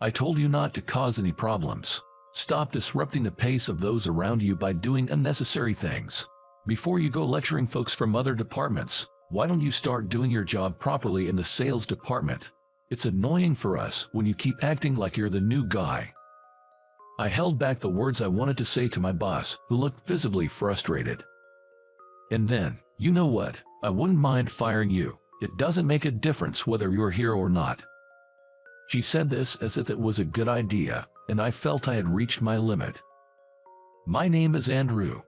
I told you not to cause any problems. Stop disrupting the pace of those around you by doing unnecessary things. Before you go lecturing folks from other departments, why don't you start doing your job properly in the sales department? It's annoying for us when you keep acting like you're the new guy. I held back the words I wanted to say to my boss, who looked visibly frustrated. And then, you know what? I wouldn't mind firing you. It doesn't make a difference whether you're here or not. She said this as if it was a good idea, and I felt I had reached my limit. My name is Andrew.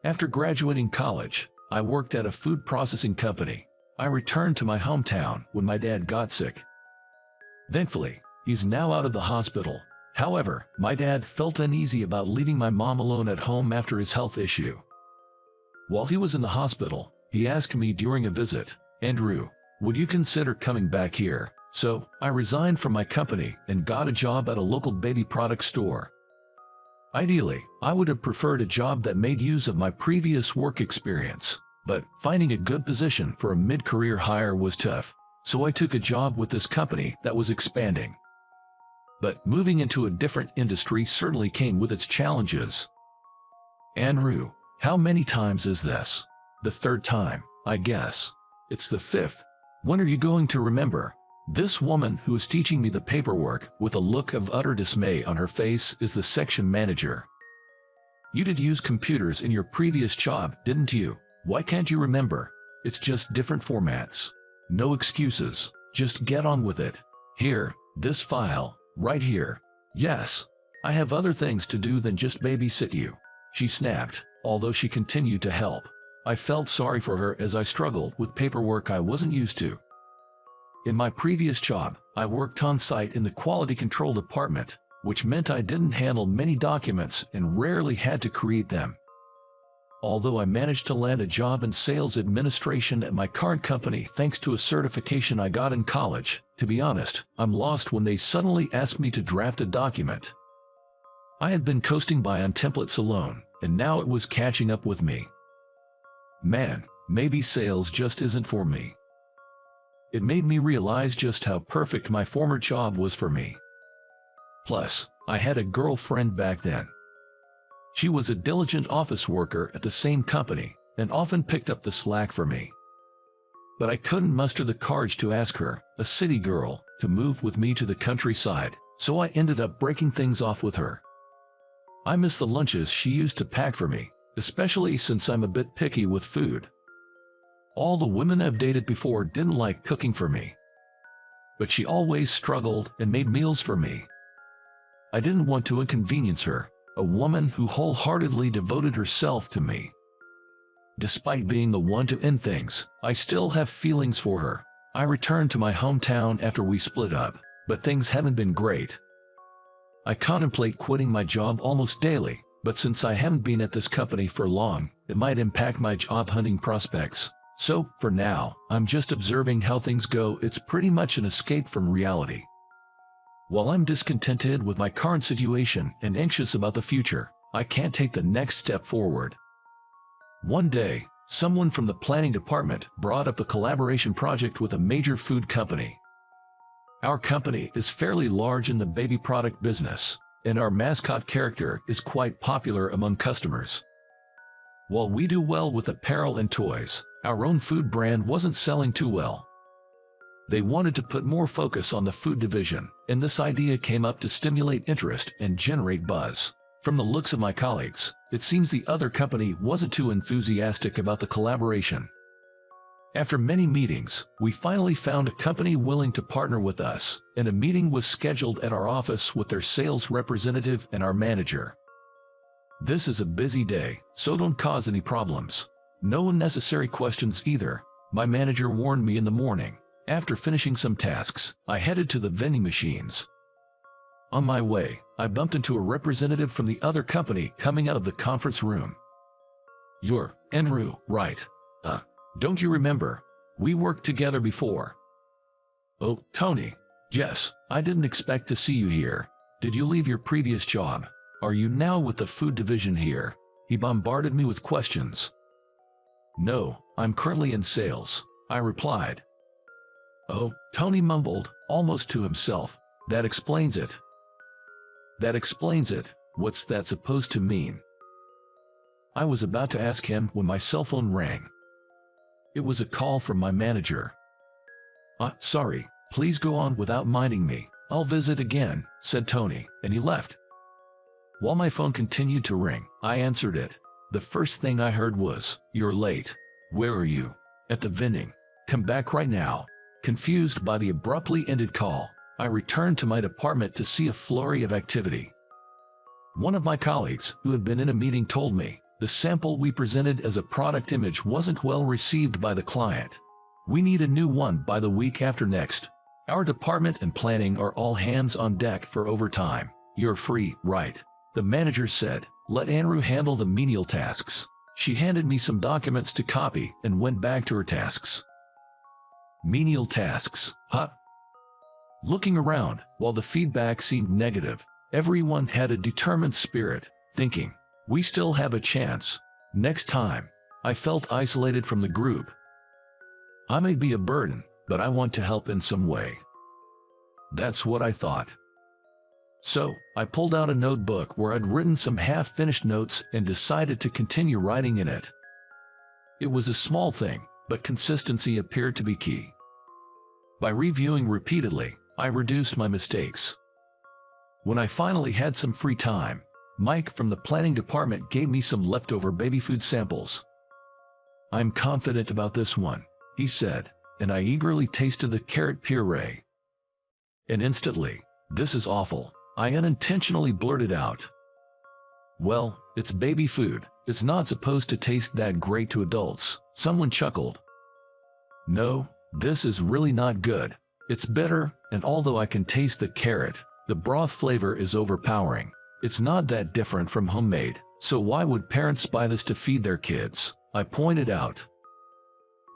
After graduating college, I worked at a food processing company. I returned to my hometown when my dad got sick. Thankfully, he's now out of the hospital. However, my dad felt uneasy about leaving my mom alone at home after his health issue. While he was in the hospital, he asked me during a visit, "Andrew, would you consider coming back here?" So, I resigned from my company and got a job at a local baby product store. Ideally, I would have preferred a job that made use of my previous work experience, but finding a good position for a mid-career hire was tough, so I took a job with this company that was expanding. But moving into a different industry certainly came with its challenges. Andrew, how many times is this? The third time, I guess. It's the fifth. When are you going to remember? This woman who is teaching me the paperwork with a look of utter dismay on her face is the section manager. You did use computers in your previous job, didn't you? Why can't you remember? It's just different formats. No excuses. Just get on with it. Here, this file, right here. Yes, I have other things to do than just babysit you. She snapped, although she continued to help. I felt sorry for her as I struggled with paperwork I wasn't used to. In my previous job, I worked on site in the quality control department, which meant I didn't handle many documents and rarely had to create them. Although I managed to land a job in sales administration at my current company thanks to a certification I got in college, to be honest, I'm lost when they suddenly ask me to draft a document. I had been coasting by on templates alone, and now it was catching up with me. Man, maybe sales just isn't for me. It made me realize just how perfect my former job was for me. Plus, I had a girlfriend back then. She was a diligent office worker at the same company and often picked up the slack for me. But I couldn't muster the courage to ask her, a city girl, to move with me to the countryside, so I ended up breaking things off with her. I miss the lunches she used to pack for me, especially since I'm a bit picky with food. All the women I've dated before didn't like cooking for me. But she always struggled and made meals for me. I didn't want to inconvenience her, a woman who wholeheartedly devoted herself to me. Despite being the one to end things, I still have feelings for her. I returned to my hometown after we split up, but things haven't been great. I contemplate quitting my job almost daily, but since I haven't been at this company for long, it might impact my job hunting prospects. So, for now, I'm just observing how things go. It's pretty much an escape from reality. While I'm discontented with my current situation and anxious about the future, I can't take the next step forward. One day, someone from the planning department brought up a collaboration project with a major food company. Our company is fairly large in the baby product business, and our mascot character is quite popular among customers. While we do well with apparel and toys, our own food brand wasn't selling too well. They wanted to put more focus on the food division, and this idea came up to stimulate interest and generate buzz. From the looks of my colleagues, it seems the other company wasn't too enthusiastic about the collaboration. After many meetings, we finally found a company willing to partner with us, and a meeting was scheduled at our office with their sales representative and our manager. This is a busy day, so don't cause any problems. No unnecessary questions either, my manager warned me in the morning. After finishing some tasks, I headed to the vending machines. On my way, I bumped into a representative from the other company coming out of the conference room. "You're Andrew, right? Don't you remember? We worked together before." "Oh, Tony. Yes, I didn't expect to see you here. Did you leave your previous job? Are you now with the food division here?" He bombarded me with questions. "No, I'm currently in sales," I replied. "Oh," Tony mumbled, almost to himself. That explains it. That explains it. What's that supposed to mean? I was about to ask him when my cell phone rang. It was a call from my manager. Sorry, please go on without minding me. I'll visit again, said Tony, and he left. While my phone continued to ring, I answered it. The first thing I heard was, "You're late. Where are you?" "At the vending. Come back right now." Confused by the abruptly ended call, I returned to my department to see a flurry of activity. One of my colleagues, who had been in a meeting, told me the sample we presented as a product image wasn't well received by the client. "We need a new one by the week after next. Our department and planning are all hands on deck for overtime. You're free, right?" The manager said, "Let Andrew handle the menial tasks." She handed me some documents to copy and went back to her tasks. Menial tasks, huh? Looking around, while the feedback seemed negative, everyone had a determined spirit, thinking, "We still have a chance. Next time." I felt isolated from the group. I may be a burden, but I want to help in some way. That's what I thought. So, I pulled out a notebook where I'd written some half-finished notes and decided to continue writing in it. It was a small thing, but consistency appeared to be key. By reviewing repeatedly, I reduced my mistakes. When I finally had some free time, Mike from the planning department gave me some leftover baby food samples. "I'm confident about this one," he said, and I eagerly tasted the carrot puree. And instantly, "This is awful," I unintentionally blurted out. "Well, it's baby food. It's not supposed to taste that great to adults," someone chuckled. "No, this is really not good. It's bitter, and although I can taste the carrot, the broth flavor is overpowering. It's not that different from homemade, so why would parents buy this to feed their kids?" I pointed out.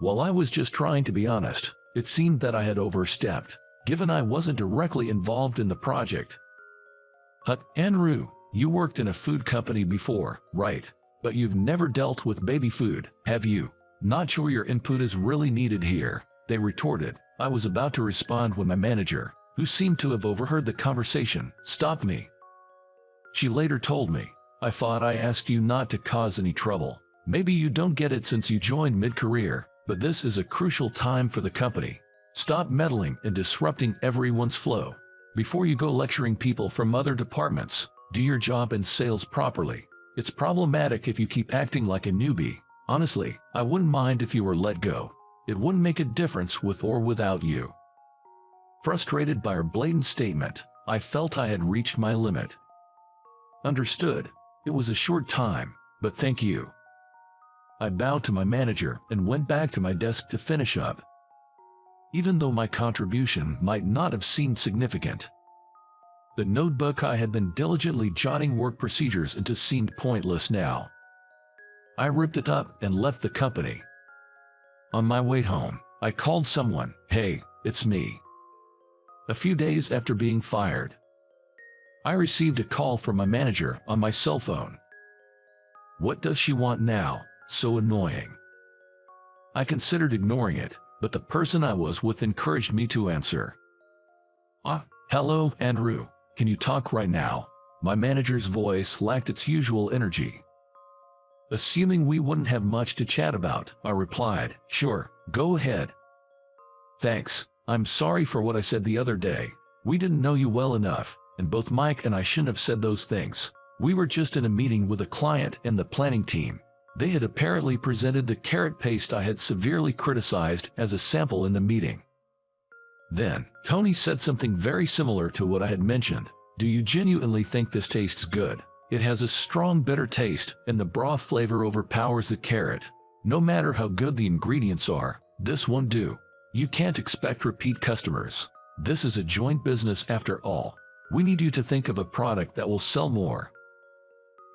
While I was just trying to be honest, it seemed that I had overstepped, given I wasn't directly involved in the project. Andrew, you worked in a food company before, right? But you've never dealt with baby food, have you? Not sure your input is really needed here," they retorted. I was about to respond when my manager, who seemed to have overheard the conversation, stopped me. She later told me, "I thought I asked you not to cause any trouble. Maybe you don't get it since you joined mid-career, but this is a crucial time for the company. Stop meddling and disrupting everyone's flow. Before you go lecturing people from other departments, do your job in sales properly. It's problematic if you keep acting like a newbie. Honestly, I wouldn't mind if you were let go. It wouldn't make a difference with or without you." Frustrated by her blatant statement, I felt I had reached my limit. "Understood. It was a short time, but thank you." I bowed to my manager and went back to my desk to finish up. Even though my contribution might not have seemed significant, the notebook I had been diligently jotting work procedures into seemed pointless now. I ripped it up and left the company. On my way home, I called someone. "Hey, it's me." A few days after being fired, I received a call from my manager on my cell phone. What does she want now? So annoying. I considered ignoring it, but the person I was with encouraged me to answer. Hello, Andrew. Can you talk right now?" My manager's voice lacked its usual energy. Assuming we wouldn't have much to chat about, I replied, "Sure, go ahead." "Thanks. I'm sorry for what I said the other day. We didn't know you well enough, and both Mike and I shouldn't have said those things. We were just in a meeting with a client and the planning team. They had apparently presented the carrot paste I had severely criticized as a sample in the meeting." Then, Tony said something very similar to what I had mentioned. "Do you genuinely think this tastes good? It has a strong bitter taste, and the broth flavor overpowers the carrot. No matter how good the ingredients are, this won't do. You can't expect repeat customers. This is a joint business after all. We need you to think of a product that will sell more.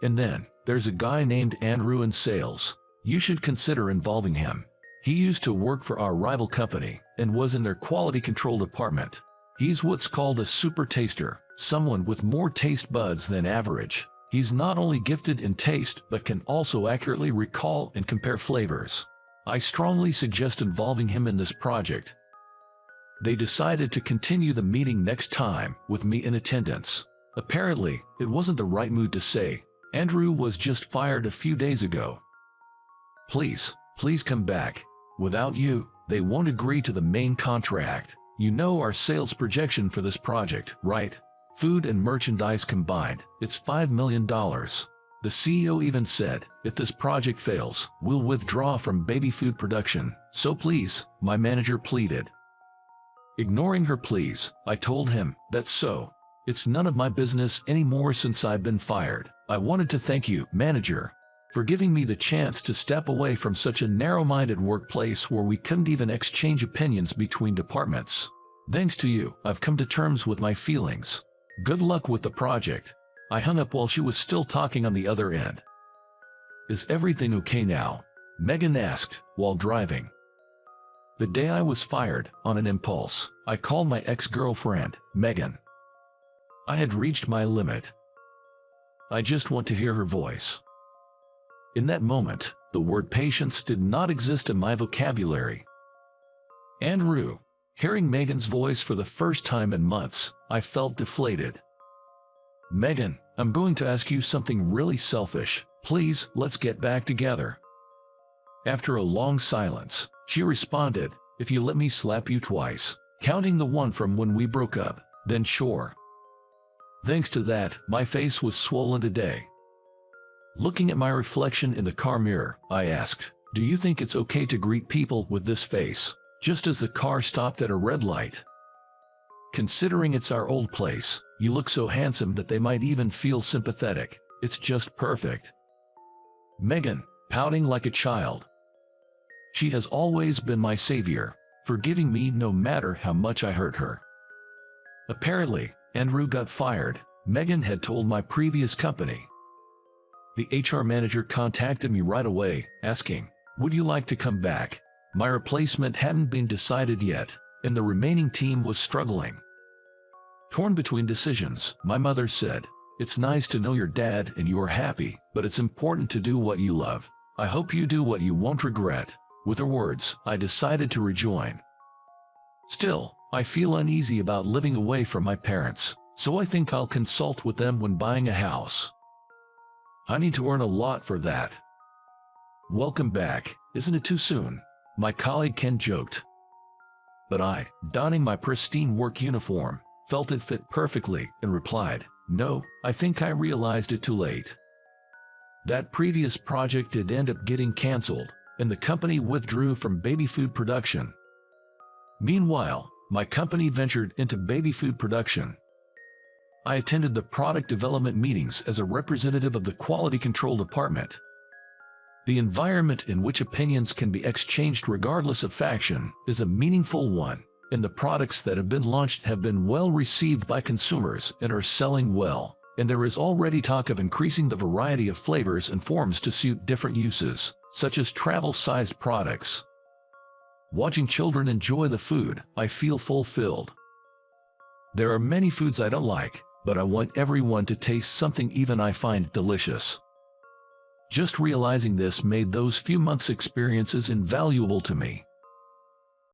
And then, there's a guy named Andrew in sales. You should consider involving him. He used to work for our rival company and was in their quality control department. He's what's called a super taster, someone with more taste buds than average. He's not only gifted in taste but can also accurately recall and compare flavors. I strongly suggest involving him in this project." They decided to continue the meeting next time with me in attendance. Apparently, it wasn't the right mood to say, "Andrew was just fired a few days ago. Please come back. Without you, they won't agree to the main contract. You know our sales projection for this project, right? Food and merchandise combined, it's $5 million. The CEO even said, if this project fails, we'll withdraw from baby food production. So please," my manager pleaded. Ignoring her pleas, I told him, "That's so. It's none of my business anymore since I've been fired. I wanted to thank you, manager, for giving me the chance to step away from such a narrow-minded workplace where we couldn't even exchange opinions between departments. Thanks to you, I've come to terms with my feelings. Good luck with the project." I hung up while she was still talking on the other end. "Is everything okay now?" Megan asked, while driving. The day I was fired, on an impulse, I called my ex-girlfriend, Megan. I had reached my limit. I just want to hear her voice. In that moment, the word patience did not exist in my vocabulary. "Andrew." Hearing Megan's voice for the first time in months, I felt deflated. "Megan, I'm going to ask you something really selfish. Please, let's get back together." After a long silence, she responded, "If you let me slap you twice, counting the one from when we broke up, then sure." Thanks to that, my face was swollen today. Looking at my reflection in the car mirror, I asked, "Do you think it's okay to greet people with this face, just as the car stopped at a red light? Considering it's our old place, you look so handsome that they might even feel sympathetic. It's just perfect." Megan, pouting like a child. She has always been my savior, forgiving me no matter how much I hurt her. Apparently, Andrew got fired, Megan had told my previous company. The HR manager contacted me right away, asking, "Would you like to come back?" My replacement hadn't been decided yet, and the remaining team was struggling. Torn between decisions, my mother said, "It's nice to know your dad and you are happy, but it's important to do what you love. I hope you do what you won't regret." With her words, I decided to rejoin. Still, I feel uneasy about living away from my parents, so I think I'll consult with them when buying a house. I need to earn a lot for that. "Welcome back, isn't it too soon?" my colleague Ken joked. But I, donning my pristine work uniform, felt it fit perfectly and replied, "No, I think I realized it too late." That previous project did end up getting cancelled, and the company withdrew from baby food production. Meanwhile, my company ventured into baby food production. I attended the product development meetings as a representative of the quality control department. The environment in which opinions can be exchanged regardless of faction is a meaningful one, and the products that have been launched have been well received by consumers and are selling well, and there is already talk of increasing the variety of flavors and forms to suit different uses, such as travel-sized products. Watching children enjoy the food, I feel fulfilled. There are many foods I don't like, but I want everyone to taste something even I find delicious. Just realizing this made those few months' experiences invaluable to me.